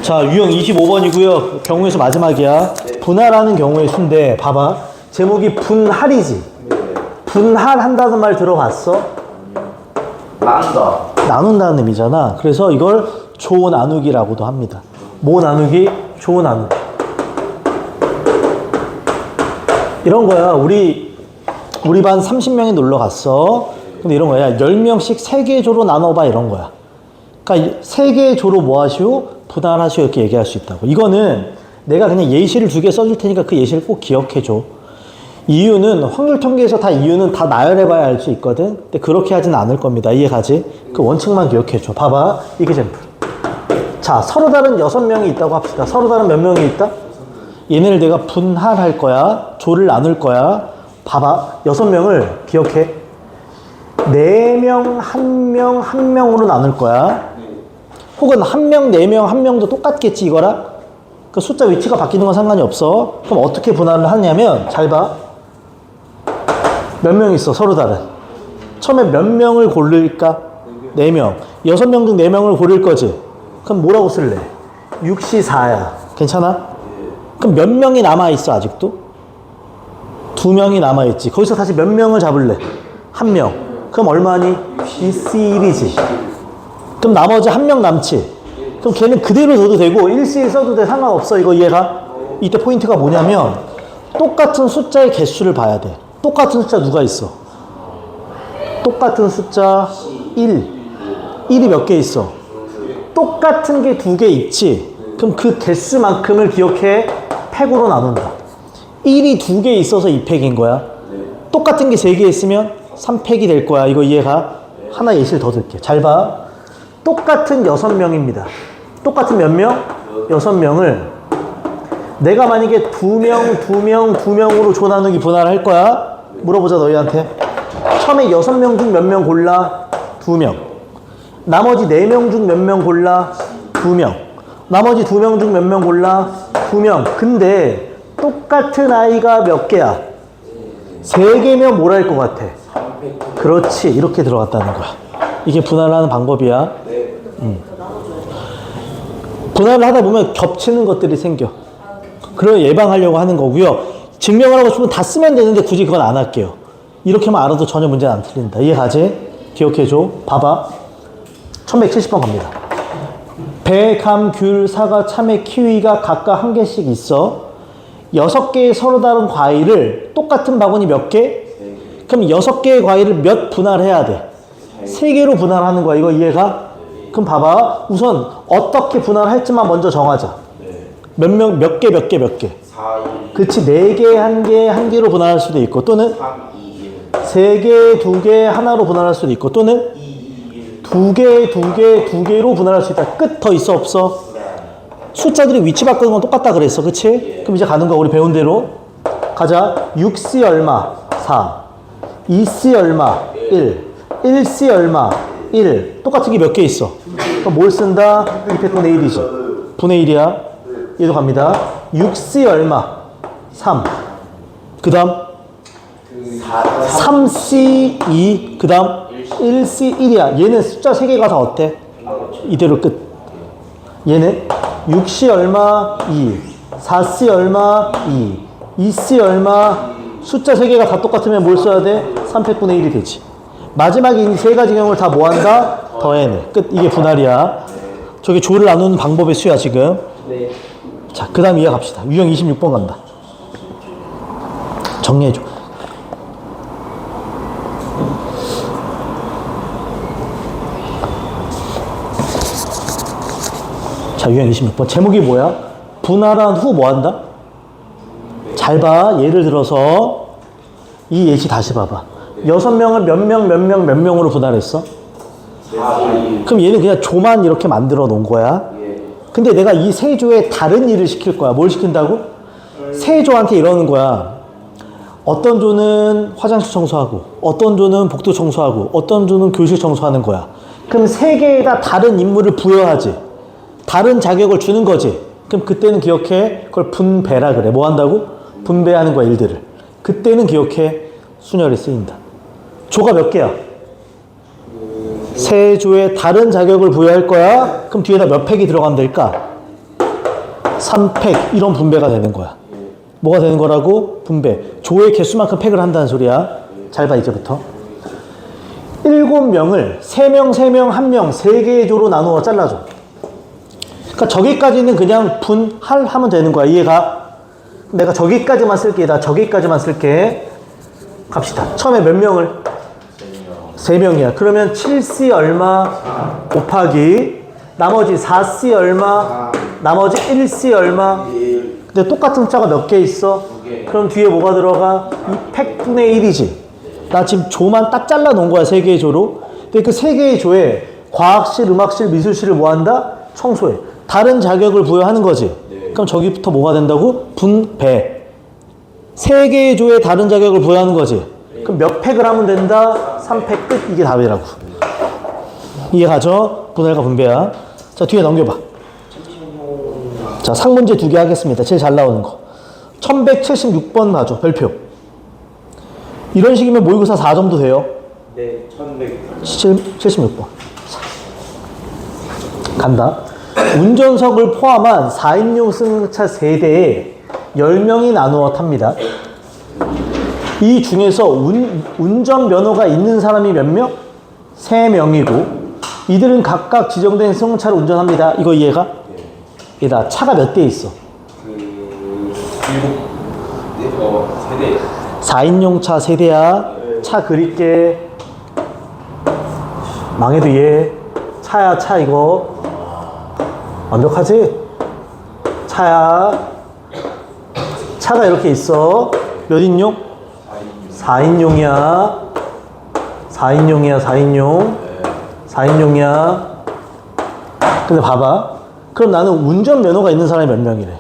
자, 유형 25번이고요. 경우에서 마지막이야. 분할하는 경우의 수인데 봐봐. 제목이 분할이지. 분할한다는 말 들어봤어? 나눈다. 나눈다는 의미잖아. 그래서 이걸 조 나누기라고도 합니다. 뭐 나누기? 조 나누기. 이런 거야. 우리 반 30명이 놀러 갔어. 근데 이런 거야. 10명씩 3개의 조로 나눠봐. 이런 거야. 그러니까 3개의 조로 뭐 하시오? 분할하시오. 이렇게 얘기할 수 있다고. 이거는 내가 그냥 예시를 2개 써줄 테니까 그 예시를 꼭 기억해줘. 이유는 확률 통계에서 다 이유는 다 나열해봐야 알 수 있거든. 근데 그렇게 하진 않을 겁니다. 이해가지? 그 원칙만 기억해줘. 봐봐. 이게 샘플. 자, 서로 다른 6명이 있다고 합시다. 서로 다른 몇 명이 있다? 얘네를 내가 분할할 거야. 조를 나눌 거야. 봐봐. 6명을 기억해. 4명, 1명, 1명으로 나눌 거야. 혹은 1명, 4명, 1명도 똑같겠지, 이거랑? 그 숫자 위치가 바뀌는 건 상관이 없어. 그럼 어떻게 분할을 하냐면, 잘 봐. 몇 명 있어, 서로 다른. 처음에 몇 명을 고를까? 4명. 6명 중 4명을 고를 거지? 그럼 뭐라고 쓸래? 6시 4야. 괜찮아? 그럼 몇 명이 남아있어, 아직도? 2명이 남아있지. 거기서 다시 몇 명을 잡을래? 1명. 그럼 얼마니? BC1이지. 그럼 나머지 1명 남지. 그럼 걔는 그대로 둬도 되고 1C1 써도 돼. 상관없어. 이거 이해가? 이때 포인트가 뭐냐면 똑같은 숫자의 개수를 봐야 돼. 똑같은 숫자 누가 있어? 똑같은 숫자 1. 1이 몇 개 있어? 똑같은 게 2개 있지. 그럼 그 개수만큼을 기억해. 팩으로 나눈다. 1이 2개 있어서 2팩인 거야. 똑같은 게 3개 있으면 3팩이 될 거야. 이거 이해가? 하나 예시를 더 들게. 잘 봐. 똑같은 6명입니다. 똑같은 몇 명? 6명을 내가 만약에 2명으로 조 나누기 분할할 거야. 물어보자 너희한테. 처음에 6명 중 몇 명 골라? 2명. 나머지 4명 중 몇 명 골라? 2명. 나머지 2명 중 몇 명 골라? 2명. 근데 똑같은 아이가 몇 개야? 3개면 뭘 할 것 같아? 그렇지. 이렇게 들어갔다는 거야. 이게 분할하는 방법이야. 분할을 하다 보면 겹치는 것들이 생겨. 그걸 예방하려고 하는 거고요. 증명을 하고 싶으면 다 쓰면 되는데 굳이 그건 안 할게요. 이렇게만 알아도 전혀 문제는 안 틀린다. 이해가지? 기억해줘. 봐봐. 1170번 갑니다. 배, 감, 귤, 사과, 참외, 키위가 각각 1개씩 있어. 6개의 서로 다른 과일을 똑같은 바구니 몇 개? 그럼 6개의 과일을 몇 분할해야 돼? 3개로 분할하는 거야. 이거 이해가? 그럼 봐봐. 우선 어떻게 분할할지만 먼저 정하자. 몇 명, 몇 개. 그치. 4개, 1개, 1개로 분할할 수도 있고 또는 3개, 2개, 하나로 분할할 수도 있고 또는 2개, 2개로 분할할 수 있다. 끝 더 있어 없어? 숫자들이 위치 바꾸는 건 똑같다 그랬어. 그치? 그럼 이제 가는 거야. 우리 배운 대로. 가자. 6C 얼마? 4. 2C 얼마? 1. 1C 얼마? 1. 똑같은 게 몇 개 있어? 그럼 뭘 쓴다? 200분의 1이지. 분의 1이야. 얘도 갑니다. 6C 얼마? 3. 그 다음 3C 2. 그 다음 1C 1이야. 얘는 숫자 3개가 다 어때? 이대로 끝. 얘는 6C 얼마? 2. 4C 얼마? 2. 2C 얼마? 숫자 3개가 다 똑같으면 뭘 써야 돼? 300분의 1이 되지. 마지막에 이 3가지 경우를 다 뭐한다? 더해내. 끝. 이게 분할이야. 저게 조를 나누는 방법의 수야 지금. 네. 자, 그 다음 이어갑시다. 유형 26번 간다. 정리해줘. 자, 유형 26번. 제목이 뭐야? 분할한 후 뭐한다? 잘 봐. 예를 들어서 이 예시 다시 봐봐. 6명을 몇 명으로 분할했어? 그럼 얘는 그냥 조만 이렇게 만들어 놓은 거야. 근데 내가 이 세 조에 다른 일을 시킬 거야. 뭘 시킨다고? 세 조한테 이러는 거야. 어떤 조는 화장실 청소하고, 어떤 조는 복도 청소하고, 어떤 조는 교실 청소하는 거야. 그럼 세 개에다 다른 임무를 부여하지. 다른 자격을 주는 거지. 그럼 그때는 기억해. 그걸 분배라 그래. 뭐 한다고? 분배하는 거야, 일들을. 그때는 기억해. 순열이 쓰인다. 조가 몇 개야? 세 조에 다른 자격을 부여할 거야. 그럼 뒤에다 몇 팩이 들어가면 될까? 3팩 이런 분배가 되는 거야. 뭐가 되는 거라고? 분배. 조의 개수만큼 팩을 한다는 소리야. 잘 봐 이제부터. 7명을 3명, 3명, 1명 3개의 조로 나누어 잘라줘. 그러니까 저기까지는 그냥 분할 하면 되는 거야. 이해가? 내가 저기까지만 쓸게. 나 저기까지만 쓸게. 갑시다. 처음에 몇 명을? 3명이야. 그러면 7C 얼마 곱하기 나머지 4C 얼마 나머지 1C 얼마. 근데 똑같은 숫자가 몇 개 있어? 그럼 뒤에 뭐가 들어가? 2팩분의 1이지. 나 지금 조만 딱 잘라 놓은 거야. 3개의 조로. 근데 그 3개의 조에 과학실, 음악실, 미술실을 뭐 한다? 청소해. 다른 자격을 부여하는 거지. 그럼 저기부터 뭐가 된다고? 분배. 3개의 조에 다른 자격을 부여하는 거지. 그럼 몇 팩을 하면 된다? 3팩 끝. 이게 답이라고. 이해가죠? 분할과 분배야. 자, 뒤에 넘겨봐. 자, 상문제 2개 하겠습니다. 제일 잘 나오는 거. 1176번 봐줘. 별표. 이런 식이면 모의고사 4점도 돼요. 네, 1100. 76번. 간다. 운전석을 포함한 4인용 승용차 세대에 10명이 나누어 탑니다. 이 중에서 운전면허가 있는 사람이 몇 명? 3명이고 이들은 각각 지정된 승용차를 운전합니다. 이거 이해가? 얘다 차가 몇 대 있어? 세대. 4인용 차 세대야. 차 그릴게. 망해도 이해. 차야 차 이거. 완벽하지? 차야. 차가 이렇게 있어. 몇 인용? 4인용이야. 4인용이야 4인용. 4인용이야. 근데 봐봐. 그럼 나는 운전면허가 있는 사람이 몇 명이래?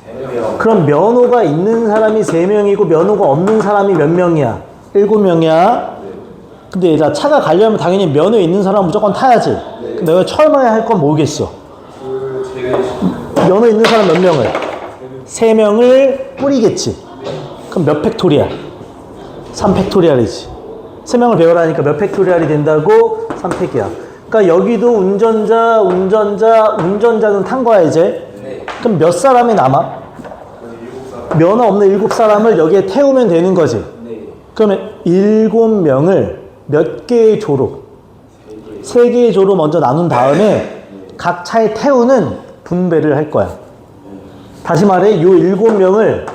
3명. 그럼 면허가 있는 사람이 3명이고 면허가 없는 사람이 몇 명이야? 7명이야. 근데 얘들아 차가 가려면 당연히 면허 있는 사람은 무조건 타야지. 근데 내가 처음에 할 건 뭐겠어? 면허 있는 사람 몇 명을? 3명을 뿌리겠지. 그럼 몇 팩토리얼? 3팩토리얼이지. 3명을 배우라니까 몇 팩토리얼이 된다고? 3팩이야. 그러니까 여기도 운전자는 탄 거야 이제. 그럼 몇 사람이 남아? 면허 없는 7사람을 여기에 태우면 되는 거지. 그러면 7명을 몇 개의 조로? 3개의 조로 먼저 나눈 다음에 각 차에 태우는 분배를 할 거야. 다시 말해, 요 7명을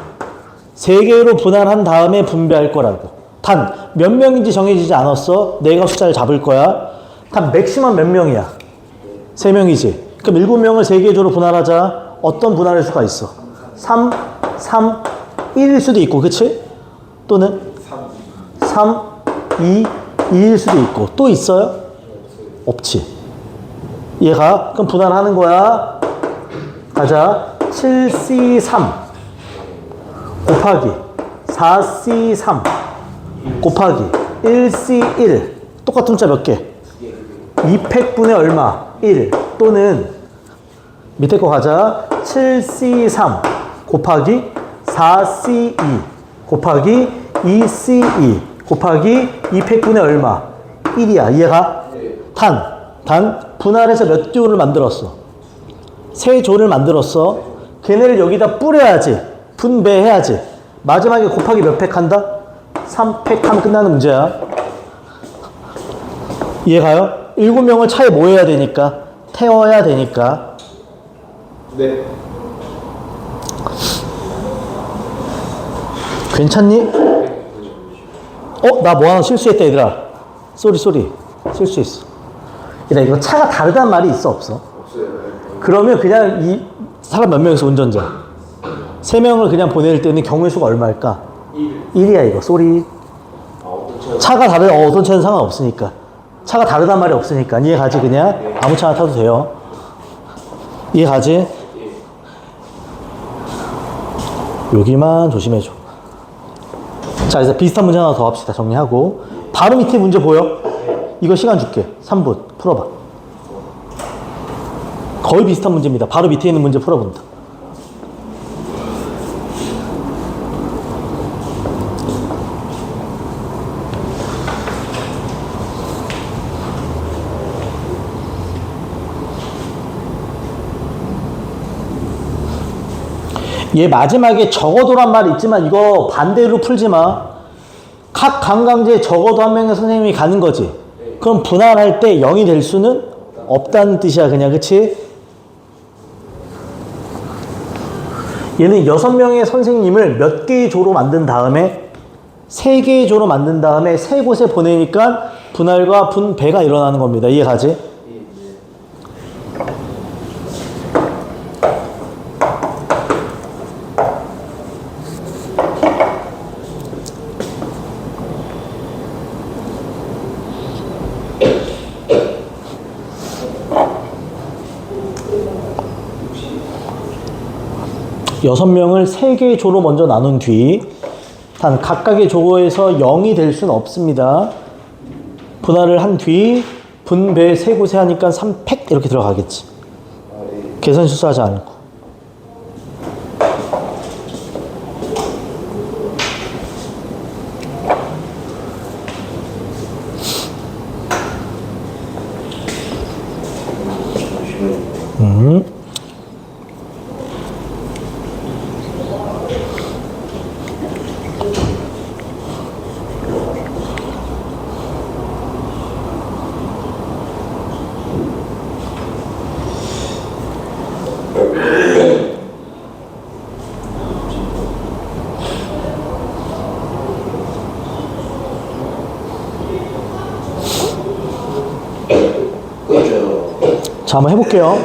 3개로 분할한 다음에 분배할 거라고. 단, 몇 명인지 정해지지 않았어. 내가 숫자를 잡을 거야. 단, 맥시멈 몇 명이야? 3명이지. 그럼 7명을 3개의 조로 분할하자. 어떤 분할의 수가 있어? 3, 1일 수도 있고, 그치? 또는 3, 2, 2일 수도 있고. 또 있어요? 없지. 얘가 그럼 분할하는 거야. 가자. 7C3 곱하기 4C3 곱하기 1C1 똑같은 숫자 몇 개? 2팩분의 얼마? 1 또는 밑에 거 가자. 7C3 곱하기 4C2 곱하기 2C2 곱하기 2팩분의 얼마? 1이야. 이해가? 단 분할해서 몇 조를 만들었어? 3조를 만들었어. 걔네를 여기다 뿌려야지. 분배해야지. 마지막에 곱하기 몇 팩 한다? 3팩 하면 끝나는 문제야. 이해가요? 7명을 차에 뭐 해야 되니까? 태워야 되니까. 네. 괜찮니? 나 뭐 하나 실수했다 얘들아. 쏘리 실수했어. 얘들아 이거 차가 다르단 말이 있어 없어? 없어요. 그러면 그냥 이 사람 몇 명에서 운전자 3명을 그냥 보낼 때는 경우의 수가 얼마일까? 1이야 이거. 쏘리. 차가 다르다. 어떤 차는 상관없으니까. 차가 다르단 말이 없으니까. 이해가지 그냥? 아무 차나 타도 돼요. 이해가지? 여기만 조심해줘. 자, 이제 비슷한 문제 하나 더 합시다. 정리하고. 바로 밑에 문제 보여? 이거 시간 줄게. 3분. 풀어봐. 거의 비슷한 문제입니다. 바로 밑에 있는 문제 풀어본다. 얘 마지막에 적어도란 말 있지만 이거 반대로 풀지 마. 각 관광지에 적어도 한 명의 선생님이 가는 거지. 그럼 분할할 때 0이 될 수는 없다는 뜻이야. 그냥 그치? 얘는 6명의 선생님을 몇 개의 조로 만든 다음에 3개의 조로 만든 다음에 3곳에 보내니까 분할과 분배가 일어나는 겁니다. 이해가지? 여섯 명을 3개의 조로 먼저 나눈 뒤 단 각각의 조에서 0이 될 수는 없습니다. 분할을 한 뒤 분배 3곳에 하니까 3팩 이렇게 들어가겠지. 계산 실수하지 않고. 자, 한번 해볼게요.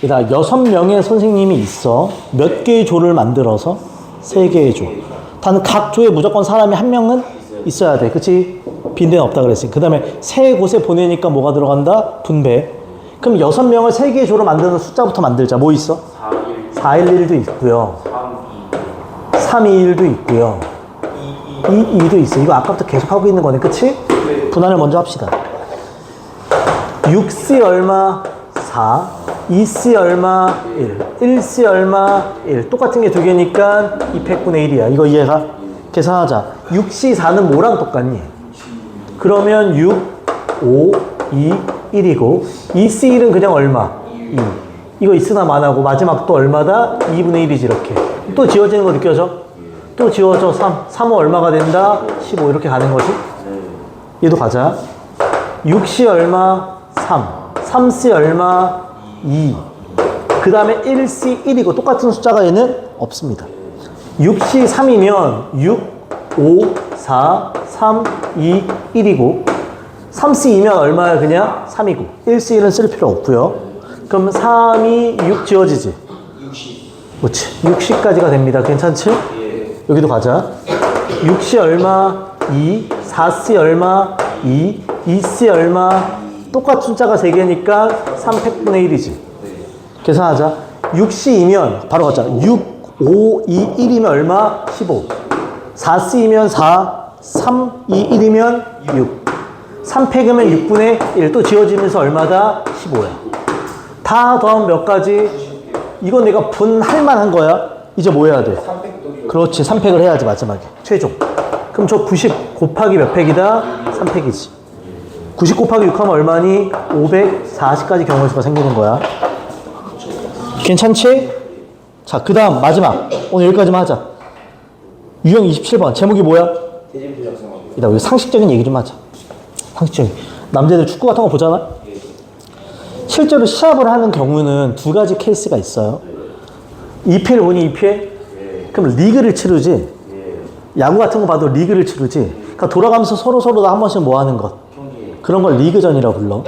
일단 6명의 선생님이 있어. 몇 개의 조를 만들어서? 3개의 조. 단 각 조에 무조건 사람이 한 명은 있어야 돼. 그치? 빈대는 없다 그랬으니. 그 다음에 3곳에 보내니까 뭐가 들어간다? 분배. 그럼 6명을 3개의 조로 만드는 숫자부터 만들자. 뭐 있어? 411도 있고요. 321도 있고요. 22도 있어. 이거 아까부터 계속 하고 있는 거네. 그치? 분할을 먼저 합시다. 6C 얼마? 4. 2C 얼마? 1. 1C 얼마? 1. 똑같은 게 두 개니까 200분의 1이야. 이거 이해가? 계산하자. 6C 4는 뭐랑 똑같니? 그러면 6, 5, 2, 1이고 2C 1은 그냥 얼마? 2. 이거 있으나 마나고 마지막 또 얼마다? 2분의 1이지 이렇게. 또 지워지는 거 느껴져? 또 지워져. 3. 3은 얼마가 된다? 15 이렇게 가는 거지. 얘도 가자. 6C 얼마? 3. 3C 얼마? 2. 그 다음에 1C 1이고 똑같은 숫자가 얘는 없습니다. 6C 3이면 6, 5, 4, 3, 2, 1이고 3C 2면 얼마야? 그냥 3이고 1C 1은 쓸 필요 없고요. 그럼 3, 2, 6 지워지지? 60. 그렇지. 60까지가 됩니다. 괜찮지? 여기도 가자. 6C 얼마? 2. 4C 얼마? 2. 2C 얼마? 똑같은 숫자가 3개니까 300분의 1이지. 계산하자. 6C이면 바로 가자. 6, 5, 2, 1이면 얼마? 15. 4C이면 4, 3, 2, 1이면 6. 3팩이면 6분의 1. 또 지워지면서 얼마다? 15야. 다 더하면 몇 가지? 이건 내가 분할 만한 거야. 이제 뭐 해야 돼? 300도. 그렇지. 3팩을 해야지 마지막에. 최종. 그럼 저 90 곱하기 몇 팩이다? 3팩이지. 90 곱하기 6 하면 얼마니? 540까지 경우수가 생기는 거야. 괜찮지? 자, 그 다음 마지막. 오늘 여기까지만 하자. 유형 27번. 제목이 뭐야? 대진표 작성하고. 이따 우리 상식적인 얘기 좀 하자. 상식적인. 남자들 축구 같은 거 보잖아? 실제로 시합을 하는 경우는 두 가지 케이스가 있어요. EPL 보니 EPL? 그럼 리그를 치르지. 야구 같은 거 봐도 리그를 치르지. 그러니까 돌아가면서 서로 다 한 번씩 뭐 하는 것. 그런 걸 리그전이라고 불러.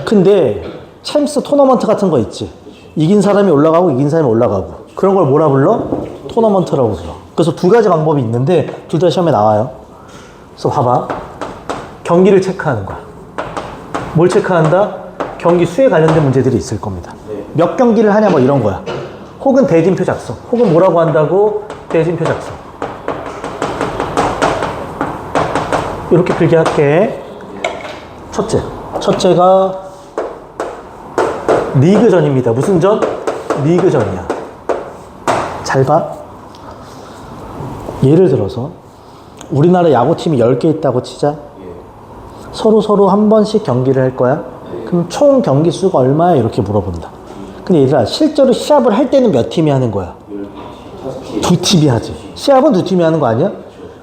근데 챔스 토너먼트 같은 거 있지. 이긴 사람이 올라가고 이긴 사람이 올라가고. 그런 걸 뭐라 불러? 토너먼트라고 불러. 그래서 두 가지 방법이 있는데 둘 다 시험에 나와요. 그래서 봐봐. 경기를 체크하는 거야. 뭘 체크한다? 경기 수에 관련된 문제들이 있을 겁니다. 몇 경기를 하냐 뭐 이런 거야. 혹은 대진표 작성. 혹은 뭐라고 한다고? 대진표 작성. 이렇게 필기할게. 첫째가 리그전입니다. 무슨 전? 리그전이야. 잘 봐. 예를 들어서 우리나라 야구팀이 10개 있다고 치자. 서로 한 번씩 경기를 할 거야. 그럼 총 경기 수가 얼마야? 이렇게 물어본다. 근데 얘들아 실제로 시합을 할 때는 몇 팀이 하는 거야? 두 팀이 하지. 시합은 두 팀이 하는 거 아니야?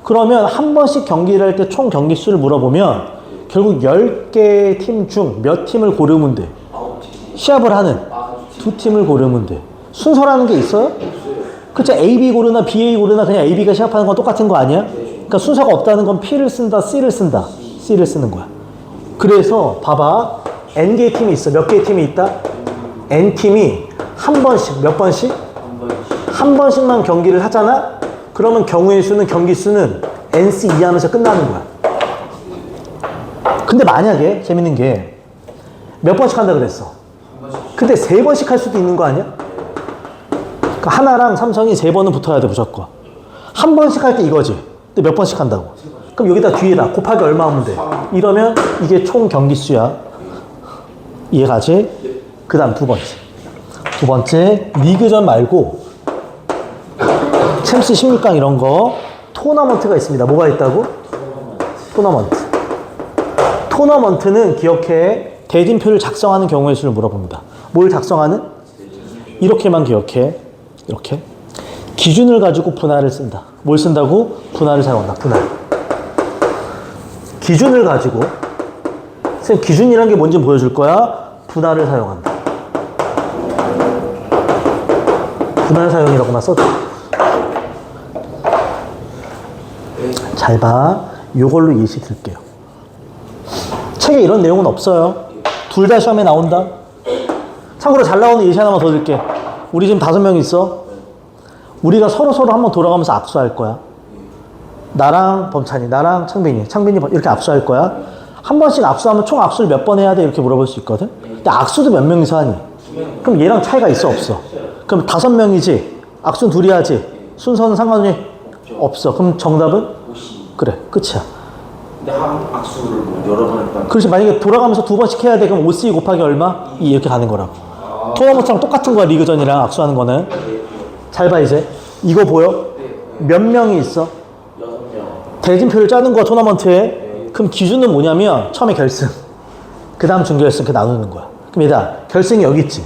그러면 한 번씩 경기를 할 때 총 경기 수를 물어보면 결국 10개의 팀 중 몇 팀을 고르면 돼. 시합을 하는 두 팀을 고르면 돼. 순서라는 게 있어요? 그치? A, B 고르나 B, A 고르나 그냥 A, B가 시합하는 건 똑같은 거 아니야? 그러니까 순서가 없다는 건 P를 쓴다, C를 쓴다. C를 쓰는 거야. 그래서 봐봐. N개의 팀이 있어. 몇 개의 팀이 있다? N팀이 한 번씩, 몇 번씩? 한 번씩만 경기를 하잖아? 그러면 경우의 수는, 경기 수는 NC 이하면서 끝나는 거야. 근데 만약에, 재밌는 게, 몇 번씩 한다 그랬어? 근데 3번씩 할 수도 있는 거 아니야? 그러니까 하나랑 삼성이 3번은 붙어야 돼, 무조건. 한 번씩 할 때 이거지. 근데 몇 번씩 한다고? 그럼 여기다 뒤에다 곱하기 얼마 하면 돼? 이러면 이게 총 경기 수야. 이해가지? 그 다음 두 번째. 두 번째, 리그전 말고 챔스 16강 이런 거 토너먼트가 있습니다. 뭐가 있다고? 토너먼트. 토너먼트는 기억해. 대진표를 작성하는 경우의 수를 물어봅니다. 뭘 작성하는? 이렇게만 기억해. 이렇게. 기준을 가지고 분할을 쓴다. 뭘 쓴다고? 분할을 사용한다. 분할. 기준을 가지고. 선생님, 기준이라는 게 뭔지 보여줄 거야. 분할을 사용한다. 분할 사용이라고만 써줘. 잘 봐. 요걸로 예시 들게요. 책에 이런 내용은 없어요. 둘 다 시험에 나온다. 참고로 잘 나오는 예시 하나만 더 드릴게. 우리 지금 5명 있어. 우리가 서로 한번 돌아가면서 악수할 거야. 나랑 범찬이, 나랑 창빈이 이렇게 악수할 거야. 한 번씩 악수하면 총 악수를 몇 번 해야 돼? 이렇게 물어볼 수 있거든. 근데 악수도 몇 명이서 하니? 그럼 얘랑 차이가 있어, 없어? 그럼 5명이지? 악수는 둘이 하지? 순서는 상관이 없어. 그럼 정답은? 그래, 끝이야. 근데 한 악수를 뭐 여러 번 했다. 그렇지. 만약에 돌아가면서 2번씩 해야 돼. 그럼 5C 곱하기 얼마? 2 이렇게 가는 거라고. 토너먼트랑 똑같은 거야. 리그전이랑 악수하는 거는. 잘 봐 이제. 이거 보여? 몇 명이 있어? 6명. 대진표를 짜는 거야. 토너먼트에. 그럼 기준은 뭐냐면 처음에 결승. 그 다음 준결승. 이렇게 나누는 거야. 그럼 얘들아 결승이 여기 있지?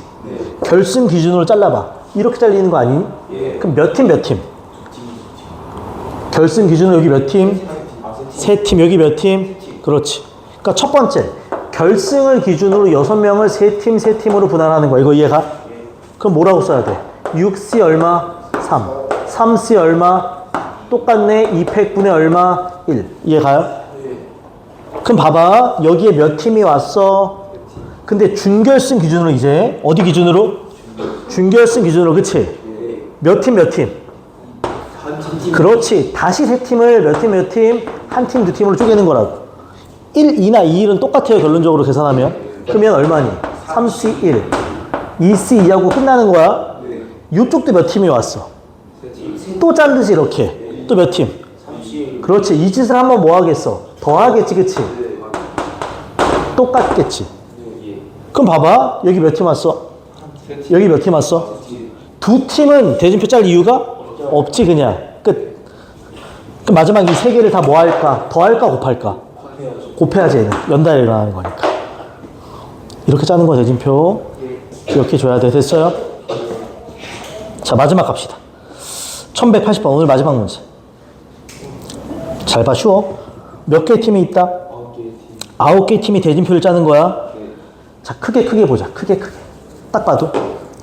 결승 기준으로 잘라봐. 이렇게 잘리는 거 아니니? 그럼 몇 팀 몇 팀? 결승 기준으로 여기 몇 팀? 3팀. 여기 몇 팀? 그렇지. 그러니까 첫 번째 결승을 기준으로 6명을 3팀 3팀으로 분할하는 거야. 이거 이해가? 그럼 뭐라고 써야 돼? 6C 얼마? 3. 3C 얼마? 똑같네. 2팩분의 얼마? 1. 이해가요? 그럼 봐봐. 여기에 몇 팀이 왔어? 근데 준결승 기준으로 이제 어디 기준으로? 준결승 기준으로. 그치? 몇 팀 몇 팀? 그렇지. 다시 3팀을 몇 팀 몇 팀? 한 팀, 두 팀으로 쪼개는 거라고. 1, 2나 2, 1은 똑같아요. 결론적으로 계산하면. 그러면 얼마니? 3C 1. 2C 2하고 끝나는 거야. 이쪽도 몇 팀이 왔어? 또 자르지 이렇게. 또 몇 팀? 그렇지. 이 짓을 한번 뭐 하겠어? 더 하겠지. 그치? 똑같겠지. 그럼 봐봐. 여기 몇 팀 왔어? 여기 몇 팀 왔어? 두 팀은 대진표 짤 이유가? 없지. 그냥 끝. 그럼 마지막 이 3개를 다 뭐 할까? 더 할까? 곱할까? 곱해야지. 얘는 연달아 일어나는 거니까. 이렇게 짜는 거 대진표. 이렇게 줘야 돼. 됐어요? 자, 마지막 갑시다. 1180번. 오늘 마지막 문제. 잘 봐. 쉬워. 몇 개의 팀이 있다? 9개의 팀이 대진표를 짜는 거야. 자, 크게 보자. 크게. 딱 봐도.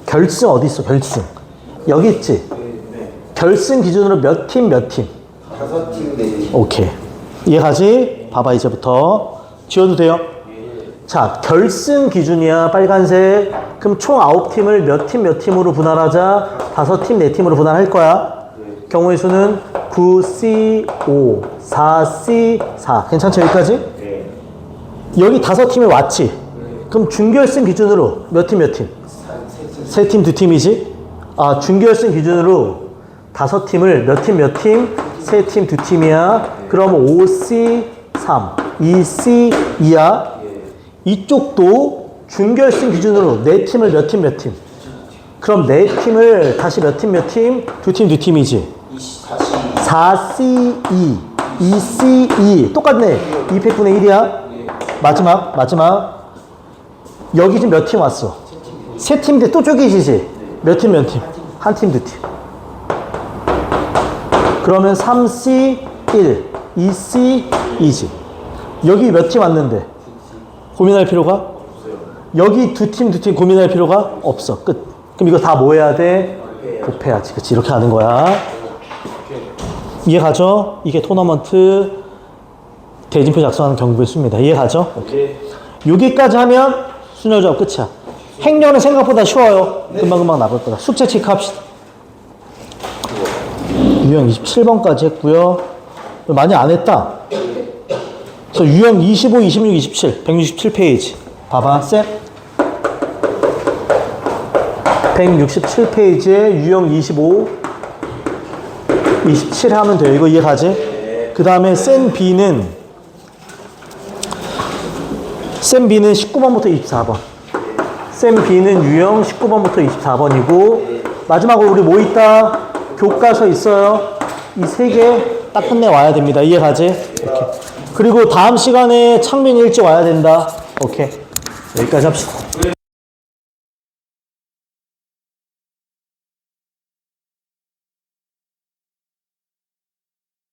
결승 어디 있어? 결승. 여기 있지? 결승 기준으로 몇 팀, 몇 팀? 5팀, 4팀. 오케이. 이해가지? 봐봐, 이제부터. 지워도 돼요? 자, 결승 기준이야. 빨간색. 그럼 총 9팀을 몇 팀, 몇 팀으로 분할하자? 5팀, 4팀으로 분할할 거야. 경우의 수는 9C, 5, 4C, 4. 괜찮죠? 여기까지? 여기 5팀이 왔지? 그럼 준결승 기준으로 몇 팀, 몇 팀? 3팀, 2팀이지? 아, 준결승 기준으로 5팀을 몇 팀, 몇 팀? 3팀, 2팀이야. 그럼 5C, 3, 2C, 2야. 이쪽도 준결승 기준으로 4팀을 몇 팀, 몇 팀? 그럼 4팀을 다시 몇 팀, 몇 팀? 2팀, 2팀이지? 4C, 2, 2C, 2. 똑같네. 2팩분의 1이야. 마지막. 여기 지금 몇 팀 왔어? 3팀인데 또 쪼개지지? 몇 팀, 몇 팀? 한 팀, 두 팀. 그러면 3C 1, 2C 2지. 여기 몇 팀 왔는데? 고민할 필요가? 여기 두 팀 고민할 필요가 없어. 끝. 그럼 이거 다 뭐 해야 돼? 곱해야지. 그치. 이렇게 하는 거야. 이해가죠? 이게 토너먼트 대진표 작성하는 경부의 수입니다. 이해가죠? 오케이. 여기까지 하면 순열 작업 끝이야. 행렬은 생각보다 쉬워요. 금방금방 나올 거다. 숙제 체크합시다. 유형 27번까지 했고요. 많이 안 했다. 그래서 유형 25, 26, 27, 167페이지. 봐봐, 쌤. 167페이지에 유형 25, 27 하면 돼요. 이거 이해가지? 그 다음에 센 B는 19번부터 24번. 센 B는 유형 19번부터 24번이고, 마지막으로 우리 뭐 있다? 교과서 있어요. 이 세 개 딱 끝내 와야 됩니다. 이해가지? 오케이. 그리고 다음 시간에 창빈이 일찍 와야 된다. 오케이. 여기까지 합시다.